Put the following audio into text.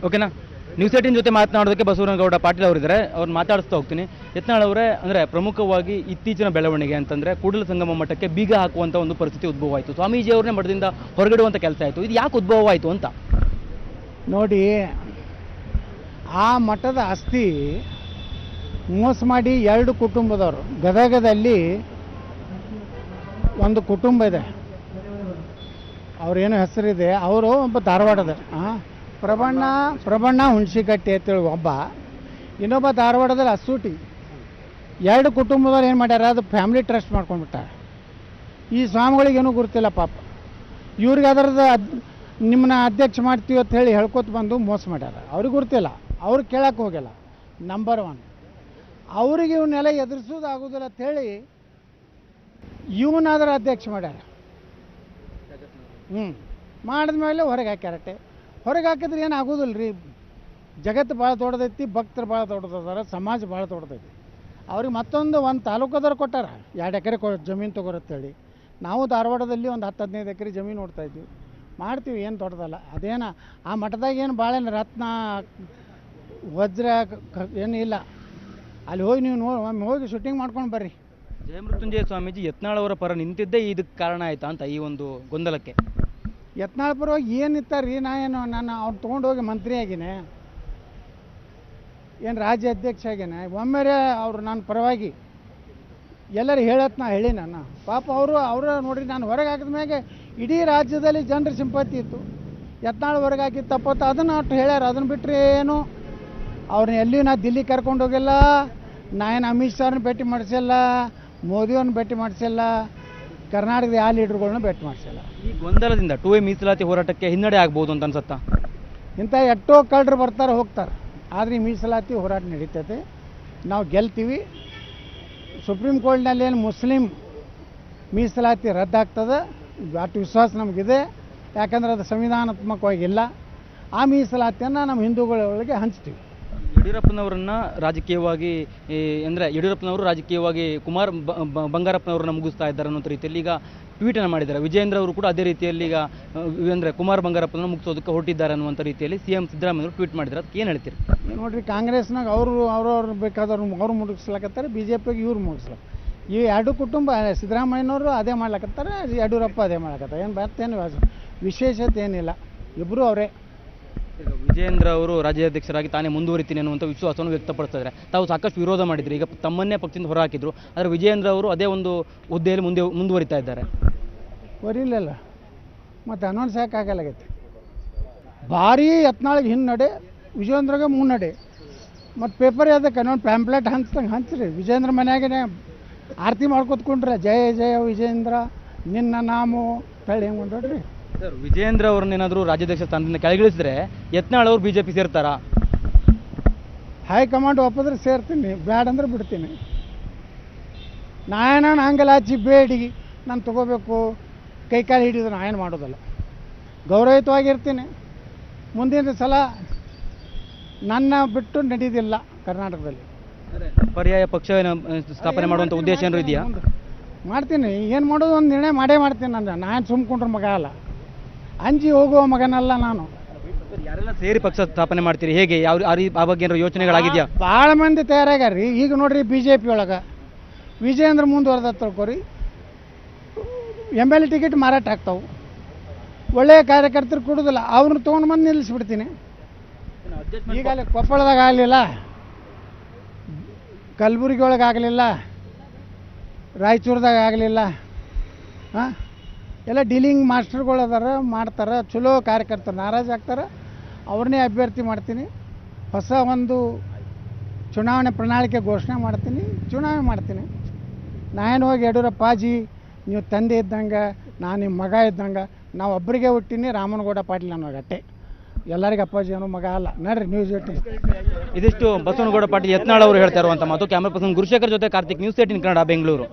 ಓಕೆನಾ. ನ್ಯೂಸ್ 18 ಜೊತೆ ಮಾತನಾಡೋದಕ್ಕೆ ಬಸವನಗೌಡ ಪಾಟೀಲ್ ಅವರಿದ್ದಾರೆ, ಅವ್ರನ್ನ ಮಾತಾಡಿಸ್ತಾ ಹೋಗ್ತೀನಿ. ಯತ್ನಾಳ್ ಅವರೇ, ಅಂದರೆ ಪ್ರಮುಖವಾಗಿ ಇತ್ತೀಚಿನ ಬೆಳವಣಿಗೆ ಅಂತಂದರೆ ಕೂಡಲ ಸಂಗಮ ಮಠಕ್ಕೆ ಬೀಗ ಹಾಕುವಂಥ ಒಂದು ಪರಿಸ್ಥಿತಿ ಉದ್ಭವ ಆಯಿತು. ಸ್ವಾಮೀಜಿ ಅವ್ರನ್ನೇ ಮಠದಿಂದ ಹೊರಗಿಡುವಂಥ ಕೆಲಸ ಆಯಿತು. ಇದು ಯಾಕೆ ಉದ್ಭವ ಆಯಿತು ಅಂತ ನೋಡಿ, ಆ ಮಠದ ಆಸ್ತಿ ಮೋಸ ಮಾಡಿ ಎರಡು ಕುಟುಂಬದವರು, ಗದಗದಲ್ಲಿ ಒಂದು ಕುಟುಂಬ ಇದೆ, ಅವ್ರೇನು ಹೆಸರಿದೆ, ಅವರು ಒಬ್ಬ ಧಾರವಾಡದ ಪ್ರಬಣ್ಣ ಹುಣಸಿಕಟ್ಟಿ ಅಂತೇಳಿ ಒಬ್ಬ, ಇನ್ನೊಬ್ಬ ಧಾರವಾಡದಲ್ಲಿ ಅಸೂಟಿ. ಎರಡು ಕುಟುಂಬದವ್ರು ಏನು ಮಾಡ್ಯಾರ, ಅದು ಫ್ಯಾಮಿಲಿ ಟ್ರಸ್ಟ್ ಮಾಡ್ಕೊಂಡ್ಬಿಟ್ಟಾರೆ. ಈ ಸ್ವಾಮಿಗಳಿಗೇನೂ ಗುರುತಿಲ್ಲ ಪಾಪ. ಇವ್ರಿಗೆ ಅದರದ್ದು ನಿಮ್ಮನ್ನ ಅಧ್ಯಕ್ಷ ಮಾಡ್ತೀವಿ ಅಂತ ಹೇಳಿ ಹೇಳ್ಕೊತ ಬಂದು ಮೋಸ ಮಾಡ್ಯಾರ. ಅವ್ರಿಗೆ ಗುರುತಿಲ್ಲ, ಅವ್ರು ಕೇಳಕ್ಕೆ ಹೋಗಿಲ್ಲ. ನಂಬರ್ 1 ಅವ್ರಿಗೆ ಇವನ್ನೆಲ್ಲ ಎದುರಿಸೋದಾಗೋದಿಲ್ಲ ಅಂಥೇಳಿ ಇವನಾದ್ರೆ ಅಧ್ಯಕ್ಷ ಮಾಡ್ಯಾರ. ಮಾಡಿದ್ಮೇಲೆ ಹೊರಗೆ ಹಾಕ್ಯಾರಟ್ಟೆ. ಹೊರಗೆ ಹಾಕಿದ್ರೆ ಏನು ಆಗೋದಿಲ್ಲ ರೀ. ಜಗತ್ತು ಭಾಳ ದೊಡ್ಡದೈತಿ, ಭಕ್ತರು ಭಾಳ ದೊಡ್ಡದಾರ, ಸಮಾಜ ಭಾಳ ದೊಡ್ಡದೈತಿ. ಅವ್ರಿಗೆ ಮತ್ತೊಂದು ತಾಲೂಕದವ್ರು ಕೊಟ್ಟಾರ 2 ಎಕರೆ ಜಮೀನು ತೊಗೊರತ್ತೇಳಿ. ನಾವು ಧಾರವಾಡದಲ್ಲಿ ಒಂದು 10-15 ಎಕರೆ ಜಮೀನು ನೋಡ್ತಾ ಇದ್ವಿ. ಮಾಡ್ತೀವಿ, ಏನು ದೊಡ್ಡದಲ್ಲ. ಅದೇನು ಆ ಮಠದಾಗ ಏನು ಭಾಳೇನು ರತ್ನ ವಜ್ರ ಏನು ಇಲ್ಲ. ಅಲ್ಲಿ ಹೋಗಿ ನೀವು ಒಮ್ಮೆ ಹೋಗಿ ಶೂಟಿಂಗ್ ಮಾಡ್ಕೊಂಡು ಬರ್ರಿ. ಜಯಮೃತ್ಯುಂಜಯ ಸ್ವಾಮೀಜಿ ಯತ್ನಾಳ್ ಅವರ ಪರ ನಿಂತಿದ್ದೇ ಇದಕ್ಕೆ ಕಾರಣ ಆಯ್ತಾ ಅಂತ ಈ ಒಂದು ಗೊಂದಲಕ್ಕೆ? ಯತ್ನಾಳ್ ಪರವಾಗಿ ಏನಿತ್ತಾರ್ರಿ? ನಾನು ಅವ್ರು ತೊಗೊಂಡೋಗಿ ಮಂತ್ರಿ ಆಗೀನಿ, ಏನು ರಾಜ್ಯ ಅಧ್ಯಕ್ಷ ಆಗೇನೆ. ಒಮ್ಮೆರೆ ಅವರು ನನ್ನ ಪರವಾಗಿ ಎಲ್ಲರೂ ನಾ ಹೇಳಿ ನಾನು ಪಾಪ ಅವರು ನೋಡ್ರಿ, ನಾನು ಹೊರಗೆ ಹಾಕಿದ ಮ್ಯಾಗೆ ಇಡೀ ರಾಜ್ಯದಲ್ಲಿ ಜನರ ಸಿಂಪತಿ ಇತ್ತು. ಯತ್ನಾಳ್ ಹೊರಗೆ ಹಾಕಿ ತಪ್ಪತ್ತು ಅದನ್ನು ಅಷ್ಟು ಹೇಳ್ಯಾರ. ಅದನ್ನು ಬಿಟ್ಟರೆ ಏನು ಅವ್ರನ್ನ ಎಲ್ಲಿಯೂ ನಾ ದಿಲ್ಲಿ ಕರ್ಕೊಂಡು ಹೋಗಿಲ್ಲ. ನಾನು ಅಮಿತ್ ಶಾರನ್ನ ಭೇಟಿ ಮಾಡಿಸಿಲ್ಲ, ಮೋದಿಯವ್ರನ್ನ ಭೇಟಿ ಮಾಡಿಸಿಲ್ಲ, ಕರ್ನಾಟಕದ ಯಾವ ಲೀಡರ್ಗಳನ್ನ ಭೇಟಿ ಮಾಡಿಸಿಲ್ಲ. ಈ ಗೊಂದಲದಿಂದ 2A ಮೀಸಲಾತಿ ಹೋರಾಟಕ್ಕೆ ಹಿನ್ನಡೆ ಆಗ್ಬೋದು ಅಂತ ಅನ್ಸುತ್ತಾ? ಇಂಥ ಎಷ್ಟೋ ಕಳ್ಳರು ಬರ್ತಾರೆ ಹೋಗ್ತಾರೆ, ಆದರೆ ಈ ಮೀಸಲಾತಿ ಹೋರಾಟ ನಡೀತೈತೆ. ನಾವು ಗೆಲ್ತೀವಿ. ಸುಪ್ರೀಂ ಕೋರ್ಟ್ನಲ್ಲಿ ಏನು ಮುಸ್ಲಿಂ ಮೀಸಲಾತಿ ರದ್ದಾಗ್ತದೆ ಅಷ್ಟು ವಿಶ್ವಾಸ ನಮಗಿದೆ. ಯಾಕಂದ್ರೆ ಅದು ಸಂವಿಧಾನಾತ್ಮಕವಾಗಿಲ್ಲ. ಆ ಮೀಸಲಾತಿಯನ್ನು ನಮ್ಮ ಹಿಂದೂಗಳೊಳಗೆ ಹಂಚ್ತೀವಿ. ಯಡಿಯೂರಪ್ಪನವರನ್ನು ರಾಜಕೀಯವಾಗಿ ಅಂದರೆ ಯಡಿಯೂರಪ್ಪನವರು ರಾಜಕೀಯವಾಗಿ ಬಂಗಾರಪ್ಪನವ್ರನ್ನ ಮುಗಿಸ್ತಾ ಇದ್ದಾರೆ ಅನ್ನೋ ರೀತಿಯಲ್ಲಿ ಈಗ ಟ್ವೀಟನ್ನು ಮಾಡಿದ್ದಾರೆ. ವಿಜಯೇಂದ್ರ ಅವರು ಕೂಡ ಅದೇ ರೀತಿಯಲ್ಲಿ ಈಗ ಅಂದರೆ ಬಂಗಾರಪ್ಪನನ್ನು ಮುಗಿಸೋದಕ್ಕೆ ಹೊರಟಿದ್ದಾರೆ ಅನ್ನುವಂಥ ರೀತಿಯಲ್ಲಿ CM ಸಿದ್ದರಾಮಯ್ಯವರು ಟ್ವೀಟ್ ಮಾಡಿದ್ದಾರೆ. ಅದಕ್ಕೆ ಏನು ಹೇಳ್ತೀರಿ? ನೋಡಿರಿ, ಕಾಂಗ್ರೆಸ್ನಾಗ ಅವ್ರವ್ರು ಬೇಕಾದವ್ರು ಅವ್ರು ಮುಗಿಸ್ಲಕತ್ತಾರೆ, BJPಗೆ ಇವ್ರು ಮುಗಿಸ್ಲಕ್ಕ. ಈ ಎರಡು ಕುಟುಂಬ, ಸಿದ್ದರಾಮಯ್ಯನವರು ಅದೇ ಮಾಡ್ಲಕತ್ತಾರೆ, ಯಡಿಯೂರಪ್ಪ ಅದೇ ಮಾಡ್ಲಕತ್ತಾರೆ. ಏನು ಬರ್ತೇನು ವಿಶೇಷತೆ ಏನಿಲ್ಲ, ಇಬ್ಬರು ಅವರೇ. ವಿಜಯೇಂದ್ರ ಅವರು ರಾಜ್ಯಾಧ್ಯಕ್ಷರಾಗಿ ತಾನೇ ಮುಂದುವರಿತೀನಿ ಅನ್ನುವಂಥ ವಿಶ್ವಾಸವನ್ನು ವ್ಯಕ್ತಪಡಿಸ್ತಾರೆ. ತಾವು ಸಾಕಷ್ಟು ವಿರೋಧ ಮಾಡಿದ್ರು, ಈಗ ತಮ್ಮನ್ನೇ ಪಕ್ಷದಿಂದ ಹೊರ ಹಾಕಿದ್ರು. ಆದರೆ ವಿಜಯೇಂದ್ರ ಅವರು ಅದೇ ಒಂದು ಹುದ್ದೆಯಲ್ಲಿ ಮುಂದುವರಿತಾ ಇದ್ದಾರೆ. ಬರೀಲಿಲ್ಲ, ಮತ್ತು ಅನೌನ್ಸ್ ಯಾಕಾಗಲಾಗೈತೆ. ಭಾರಿ ಯತ್ನಾಳಿಗೆ ಹಿನ್ನಡೆ, ವಿಜಯೇಂದ್ರಗೆ ಮುನ್ನಡೆ. ಮತ್ತು ಪೇಪರ್ ಅದಕ್ಕೆ ಅನ್ನೋ ಪ್ಯಾಂಪ್ಲೆಟ್ ಹಂಚ್ರಿ. ವಿಜಯೇಂದ್ರ ಮನೆಯಾಗೇ ಆರತಿ ಮಾಡ್ಕೊತ್ಕೊಂಡ್ರೆ ಜಯ ಜಯ ವಿಜಯೇಂದ್ರ ನಿನ್ನ ನಾಮು ತಳ್ಳಿ ಹೆಂಗೆ ಹೊಂಟೋಡ್ರಿ. ಸರ್, ವಿಜಯೇಂದ್ರ ಅವ್ರನ್ನೇನಾದರೂ ರಾಜ್ಯಾಧ್ಯಕ್ಷ ಸ್ಥಾನದಿಂದ ಕೆಳಗಿಳಿಸಿದ್ರೆ ಯತ್ನಾಳ್ ಅವರು BJP ಸೇರ್ತಾರಾ? ಹೈಕಮಾಂಡ್ ಒಪ್ಪಿದ್ರೆ ಸೇರ್ತೀನಿ, ಬ್ಯಾಡ ಅಂದ್ರೆ ಬಿಡ್ತೀನಿ. ನಾನು ಹಂಗೆಲ್ಲ ಹಚ್ಚಿ ಬೇಡಿ ನಾನು ತೊಗೋಬೇಕು ಕೈಕಾಲು ಹಿಡಿದು ನಾನು ಏನು ಮಾಡೋದಲ್ಲ. ಗೌರವಯುತವಾಗಿರ್ತೀನಿ. ಮುಂದಿನ ಸಲ ನನ್ನ ಬಿಟ್ಟು ನಡೆಯೋದಿಲ್ಲ ಕರ್ನಾಟಕದಲ್ಲಿ. ಪರ್ಯಾಯ ಪಕ್ಷ ಸ್ಥಾಪನೆ ಮಾಡುವಂಥ ಉದ್ದೇಶ ಏನಾದ್ರು ಇದೆಯಾ? ಮಾಡ್ತೀನಿ. ಏನು ಮಾಡೋದು ಒಂದು ನಿರ್ಣಯ ಮಾಡೇ ಮಾಡ್ತೀನಿ. ನಾನು ಸುಮ್ಕೊಂಡ್ರೆ ಮಗ ಅಲ್ಲ, ಅಂಜಿ ಹೋಗುವ ಮಗನಲ್ಲ ನಾನು. ಯಾರೆಲ್ಲ ಸೇರಿ ಪಕ್ಷ ಸ್ಥಾಪನೆ ಮಾಡ್ತೀರಿ? ಹೇಗೆ, ಆ ಬಗ್ಗೆ ಏನಾದ್ರು ಯೋಚನೆಗಳಾಗಿದೆಯಾ? ಭಾಳ ಮಂದಿ ತಯಾರಾಗ್ಯಾರ್ರಿ. ಈಗ ನೋಡ್ರಿ, BJP ಒಳಗೆ ವಿಜಯೇಂದ್ರ ಮುಂದುವರೆದ ತಿಳ್ಕೊರಿ, MLA ಟಿಕೆಟ್ ಮಾರಾಟ ಆಗ್ತಾವೆ. ಒಳ್ಳೆಯ ಕಾರ್ಯಕರ್ತರು ಕೊಡೋದಿಲ್ಲ, ಅವ್ರನ್ನ ತೊಗೊಂಡು ಬಂದು ನಿಲ್ಲಿಸ್ಬಿಡ್ತೀನಿ. ಈಗ ಅಲ್ಲಿ ಕೊಪ್ಪಳದಾಗ ಆಗಲಿಲ್ಲ, ಕಲಬುರಗಿ ಒಳಗೆ ಆಗಲಿಲ್ಲ, ರಾಯಚೂರ್ದಾಗ ಆಗಲಿಲ್ಲ. ಎಲ್ಲ ಡೀಲಿಂಗ್ ಮಾಸ್ಟರ್ಗಳು ಅದಾರ, ಮಾಡ್ತಾರೆ. ಚಲೋ ಕಾರ್ಯಕರ್ತರು ನಾರಾಜ್ ಆಗ್ತಾರೆ, ಅವ್ರನ್ನೇ ಅಭ್ಯರ್ಥಿ ಮಾಡ್ತೀನಿ. ಹೊಸ ಒಂದು ಚುನಾವಣೆ ಪ್ರಣಾಳಿಕೆ ಘೋಷಣೆ ಮಾಡ್ತೀನಿ, ಚುನಾವಣೆ ಮಾಡ್ತೀನಿ. ನಾನು ಹೋಗಿ ಯಡಿಯೂರಪ್ಪಾಜಿ ನೀವು ತಂದೆ ಇದ್ದಂಗೆ, ನಾನು ನಿಮ್ಮ ಮಗ ಇದ್ದಂಗೆ, ನಾವು ಒಬ್ಬರಿಗೆ ಹುಟ್ಟಿನಿ, ರಾಮನಗೌಡ ಪಾಟೀಲ್ ಅನ್ನೋ ಗಟ್ಟೆ. ಎಲ್ಲರಿಗೂ ಅಪ್ಪಾಜಿ ಅನ್ನೋ ಮಗ ಅಲ್ಲ. ನಡ್ರಿ ನ್ಯೂಸ್ 18. ಇದಿಷ್ಟು ಬಸವನಗೌಡ ಪಾಟೀಲ್ ಯತ್ನಾಳ್ ಅವರು ಹೇಳ್ತಾ ಇರುವಂಥ ಮಾತು. ಕ್ಯಾಮರಾ ಪರ್ಸನ್ ಗುರುಶೇಖರ್ ಜೊತೆ ಕಾರ್ತಿಕ್, ನ್ಯೂಸ್ 18 ಕನ್ನಡ, ಬೆಂಗಳೂರು.